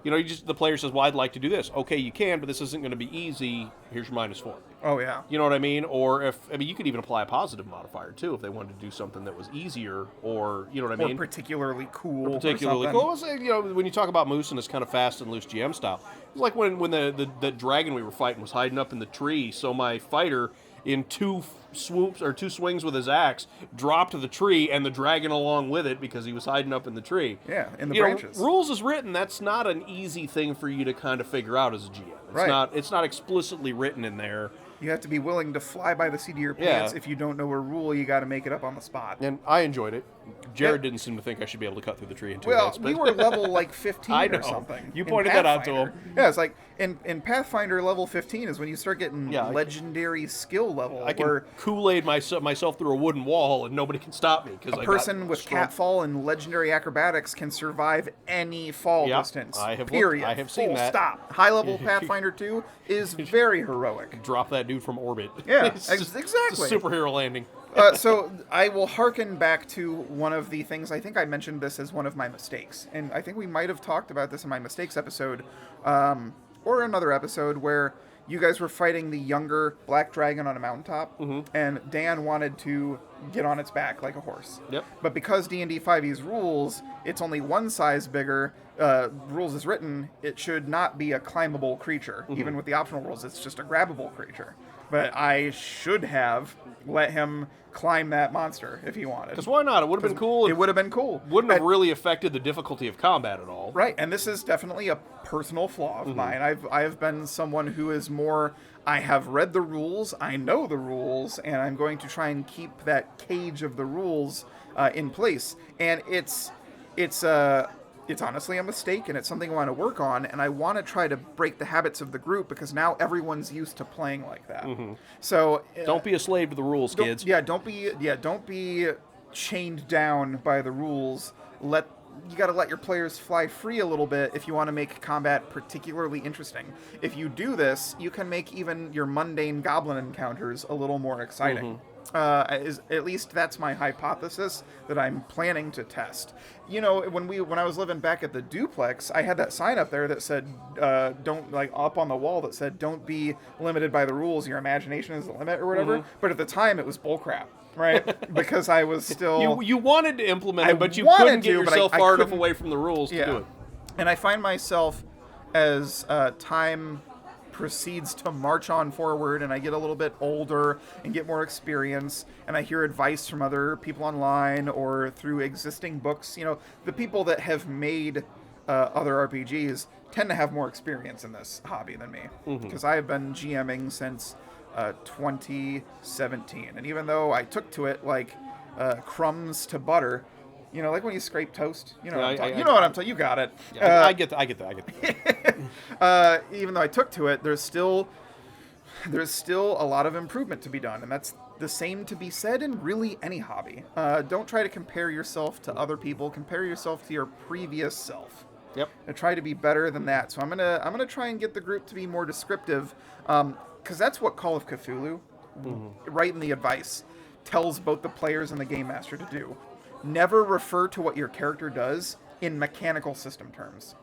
You know, the player says, well, I'd like to do this. Okay, you can, but this isn't going to be easy. Here's your -4. Oh, yeah. You know what I mean? Or you could even apply a positive modifier, too, if they wanted to do something that was easier, or, you know what I mean? Or particularly cool. Particularly cool. You know, when you talk about Moose and his kind of fast and loose GM style, it's like when the dragon we were fighting was hiding up in the tree, so my fighter, in two swings with his axe, dropped to the tree, and the dragon along with it, because he was hiding up in the tree. Yeah, in the branches. Rules is written, that's not an easy thing for you to kind of figure out as a GM. It's not explicitly written in there. You have to be willing to fly by the seat of your pants. If you don't know a rule, you got to make it up on the spot. And I enjoyed it. Jared didn't seem to think I should be able to cut through the tree in 2 minutes. Well, we were level like 15 I know. or something. You pointed that out to him. Yeah, it's like in Pathfinder level 15 is when you start getting legendary skill level. I can Kool-Aid myself through a wooden wall and nobody can stop me. A person with catfall and legendary acrobatics can survive any fall distance. I have seen that. Stop. High level Pathfinder 2 is very heroic. Drop that dude from orbit. Yeah, exactly. It's a superhero landing. So I will hearken back to one of the things, I think I mentioned this as one of my mistakes, and I think we might have talked about this in my mistakes episode, or another episode where you guys were fighting the younger black dragon on a mountaintop, and Dan wanted to get on its back like a horse. Yep. But because D&D 5e's rules, it's only one size bigger, rules is written, it should not be a climbable creature. Even with the optional rules, it's just a grabbable creature. But I should have let him climb that monster if he wanted. Because why not? It would have been cool. It would have been cool. Wouldn't have really affected the difficulty of combat at all. Right, and this is definitely a personal flaw of mine. I have been someone who is more, I have read the rules, I know the rules, and I'm going to try and keep that cage of the rules in place. And it's honestly a mistake, and it's something I want to work on, and I want to try to break the habits of the group, because now everyone's used to playing like that. So don't be a slave to the rules, kids. Don't be chained down by the rules. You got to let your players fly free a little bit if you want to make combat particularly interesting. If you do this, you can make even your mundane goblin encounters a little more exciting. At least that's my hypothesis that I'm planning to test. You know, when I was living back at the duplex, I had that sign up there that said, don't, like, up on the wall that said, don't be limited by the rules, your imagination is the limit, or whatever. But at the time, it was bullcrap. Right, because I was still... You wanted to implement it, but you couldn't get yourself far enough away from the rules to do it. And I find myself, as time proceeds to march on forward, and I get a little bit older and get more experience, and I hear advice from other people online or through existing books. You know, the people that have made other RPGs tend to have more experience in this hobby than me, because I have been GMing since 2017, and even though I took to it like crumbs to butter, you know, like when you scrape toast, you know, what I'm talking. You got it. Yeah, I get that. Even though I took to it, there's still a lot of improvement to be done, and that's the same to be said in really any hobby. Don't try to compare yourself to other people. Compare yourself to your previous self. Yep. And try to be better than that. So I'm gonna try and get the group to be more descriptive. Because that's what Call of Cthulhu, right in the advice, tells both the players and the Game Master to do. Never refer to what your character does in mechanical system terms.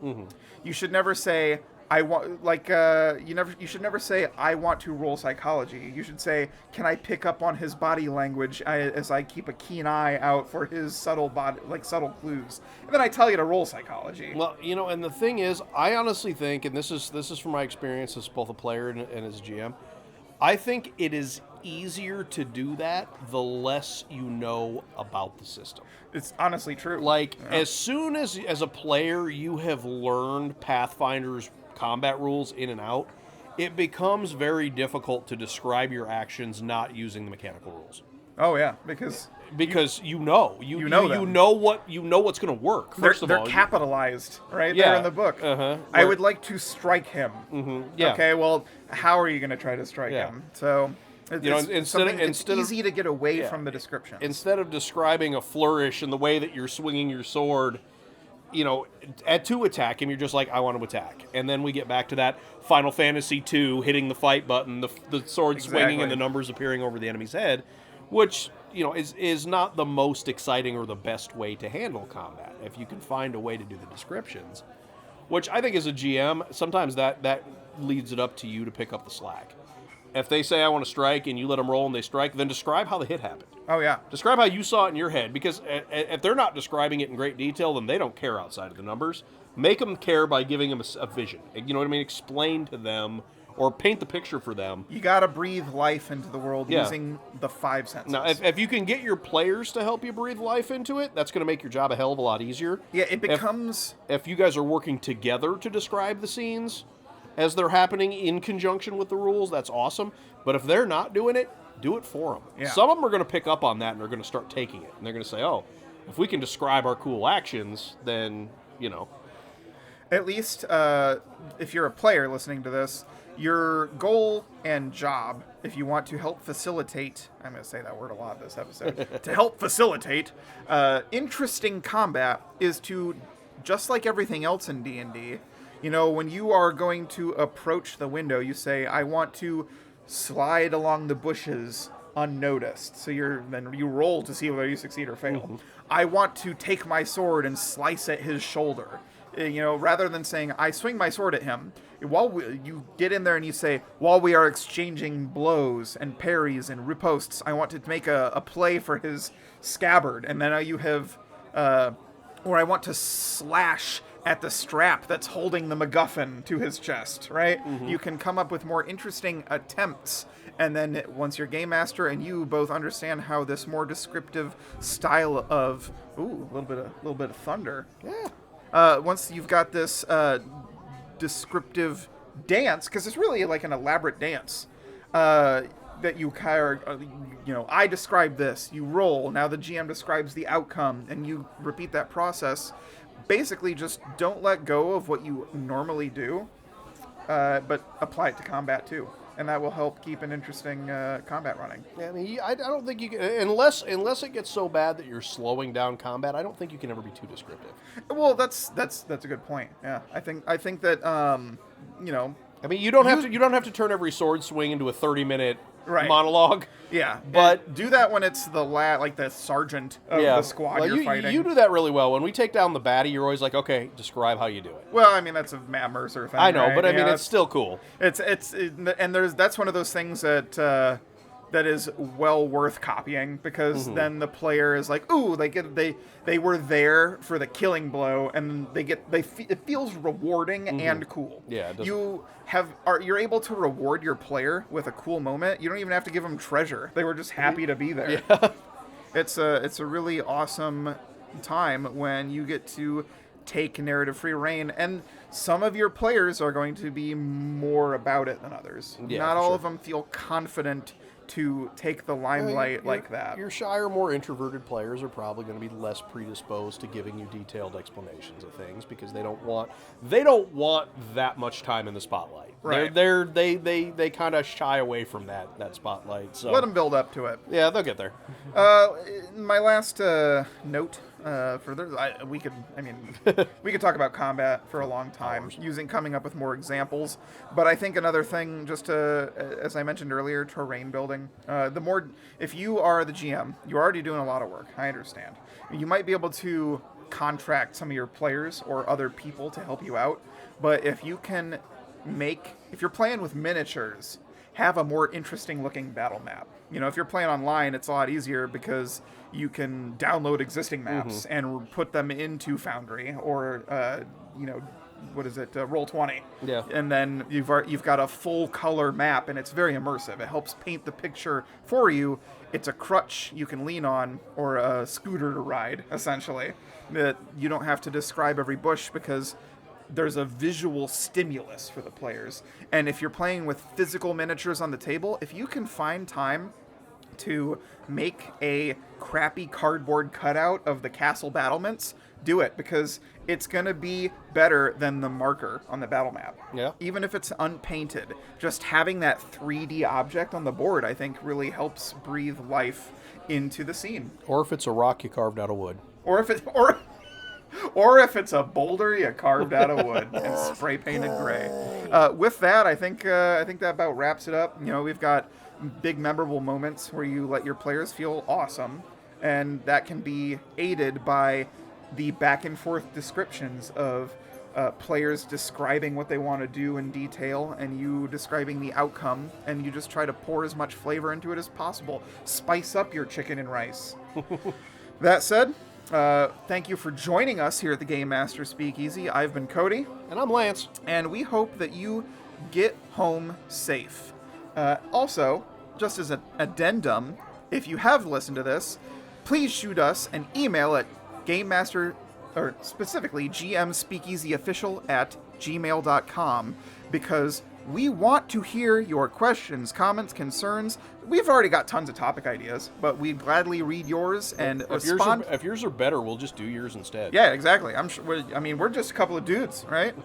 You should never say, I want, like, you should never say, I want to roll psychology. You should say, can I pick up on his body language as I keep a keen eye out for his subtle clues. And then I tell you to roll psychology. Well, you know, and the thing is, I honestly think, and this is from my experience as both a player and as a GM, I think it is easier to do that the less you know about the system. It's honestly true. Like, as soon as a player you have learned Pathfinder's combat rules in and out, it becomes very difficult to describe your actions not using the mechanical rules. Oh yeah, because you know what's going to work. They're capitalized right there in the book. I would like to strike him. Okay, well, how are you going to try to strike him? So it's easy to get away from the description. Instead of describing a flourish and the way that you're swinging your sword, you know, to attack him, you're just like, I want to attack. And then we get back to that Final Fantasy II, hitting the fight button, the sword swinging and the numbers appearing over the enemy's head, which, you know, is not the most exciting or the best way to handle combat. If you can find a way to do the descriptions, which I think as a GM, sometimes that leads it up to you to pick up the slack. If they say, I want to strike, and you let them roll and they strike, then describe how the hit happened. Oh, yeah. Describe how you saw it in your head, because if they're not describing it in great detail, then they don't care outside of the numbers. Make them care by giving them a vision. You know what I mean? Explain to them, or paint the picture for them. You got to breathe life into the world using the 5 senses. Now, if you can get your players to help you breathe life into it, that's going to make your job a hell of a lot easier. Yeah, it becomes... If you guys are working together to describe the scenes as they're happening in conjunction with the rules, that's awesome. But if they're not doing it, do it for them. Yeah. Some of them are going to pick up on that and they're going to start taking it. And they're going to say, oh, if we can describe our cool actions, then, you know. At least if you're a player listening to this, your goal and job, if you want to help facilitate, I'm going to say that word a lot this episode, to help facilitate interesting combat is to, just like everything else in D&D, you know, when you are going to approach the window, you say, I want to slide along the bushes unnoticed. So then you roll to see whether you succeed or fail. I want to take my sword and slice at his shoulder. You know, rather than saying, I swing my sword at him, you get in there and you say, while we are exchanging blows and parries and ripostes, I want to make a play for his scabbard. And then you have, or I want to slash at the strap that's holding the MacGuffin to his chest, right? You can come up with more interesting attempts, and then once you're Game Master and you both understand how this more descriptive style of, a little bit of thunder. Yeah. Once you've got this descriptive dance, because it's really like an elaborate dance, that you kind of, I describe this, you roll, now the GM describes the outcome, and you repeat that process. Basically, just don't let go of what you normally do, but apply it to combat too. and that will help keep an interesting combat running. Yeah, I mean, I don't think you can, unless it gets so bad that you're slowing down combat. I don't think you can ever be too descriptive. Well, that's a good point. Yeah, I think that I mean, you don't have to turn every sword swing into a 30-minute right. monologue. Yeah, but do that when it's the sergeant of the squad you're fighting. You do that really well. When we take down the baddie, you're always like, okay, describe how you do it. Well, I mean, that's a Matt Mercer thing. I know, right? but I mean, it's still cool. That's one of those things that is well worth copying, because then the player is like, ooh, they were there for the killing blow, and it feels rewarding and cool. Yeah, you're able to reward your player with a cool moment. You don't even have to give them treasure. They were just happy to be there. Yeah. It's a really awesome time when you get to take narrative free reign, and some of your players are going to be more about it than others. Yeah, Not all sure. of them feel confident to take the limelight like that. Your shyer, more introverted players are probably going to be less predisposed to giving you detailed explanations of things, because they don't want that much time in the spotlight. Right. They kind of shy away from that spotlight. So Let them build up to it. Yeah, they'll get there. My last note for this, we could talk about combat for a long time, coming up with more examples. But I think another thing, just as I mentioned earlier, terrain building. If you are the GM, you're already doing a lot of work. I understand. You might be able to contract some of your players or other people to help you out. But if you're playing with miniatures, have a more interesting looking battle map. If you're playing online, it's a lot easier because you can download existing maps and put them into Foundry or Roll20. Yeah. And then you've got a full color map, and it's very immersive. It helps paint the picture for you. It's a crutch you can lean on, or a scooter to ride, essentially. That you don't have to describe every bush, because there's a visual stimulus for the players. And if you're playing with physical miniatures on the table, if you can find time to make a crappy cardboard cutout of the castle battlements, do it, because it's going to be better than the marker on the battle map. Yeah. Even if it's unpainted, just having that 3D object on the board, I think, really helps breathe life into the scene. Or if it's a rock you carved out of wood. Or if it's a boulder you carved out of wood and spray painted gray. With that, I think that about wraps it up. We've got big memorable moments where you let your players feel awesome, and that can be aided by the back and forth descriptions of players describing what they want to do in detail, and you describing the outcome, and you just try to pour as much flavor into it as possible. Spice up your chicken and rice. That said, thank you for joining us here at the Game Master Speakeasy. I've been Cody. And I'm Lance. And we hope that you get home safe. Also, just as an addendum, if you have listened to this, please shoot us an email at Game Master, or specifically gmspeakeasyofficial@gmail.com, because we want to hear your questions, comments, concerns. We've already got tons of topic ideas, but we'd gladly read yours and respond. If yours are better, we'll just do yours instead. Yeah, exactly. I'm sure. We're just a couple of dudes, right?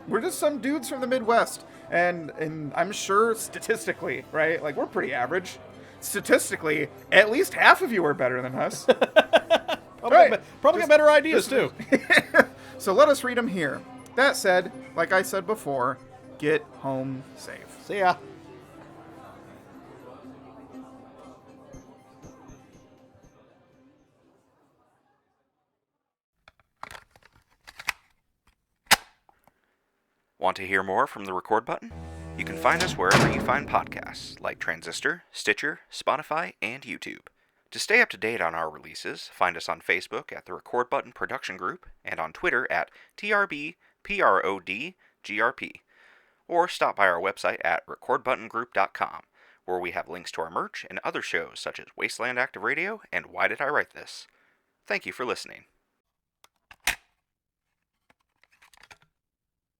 We're just some dudes from the Midwest, and I'm sure statistically, right? Like, we're pretty average. Statistically, at least half of you are better than us. Probably got better ideas too. So let us read them here. That said, like I said before, get home safe. See ya. Want to hear more from the Record Button? You can find us wherever you find podcasts, like Transistor, Stitcher, Spotify, and YouTube. To stay up to date on our releases, find us on Facebook at the Record Button Production Group and on Twitter at TRBPRODGRP. Or stop by our website at recordbuttongroup.com, where we have links to our merch and other shows such as Wasteland Active Radio and Why Did I Write This? Thank you for listening.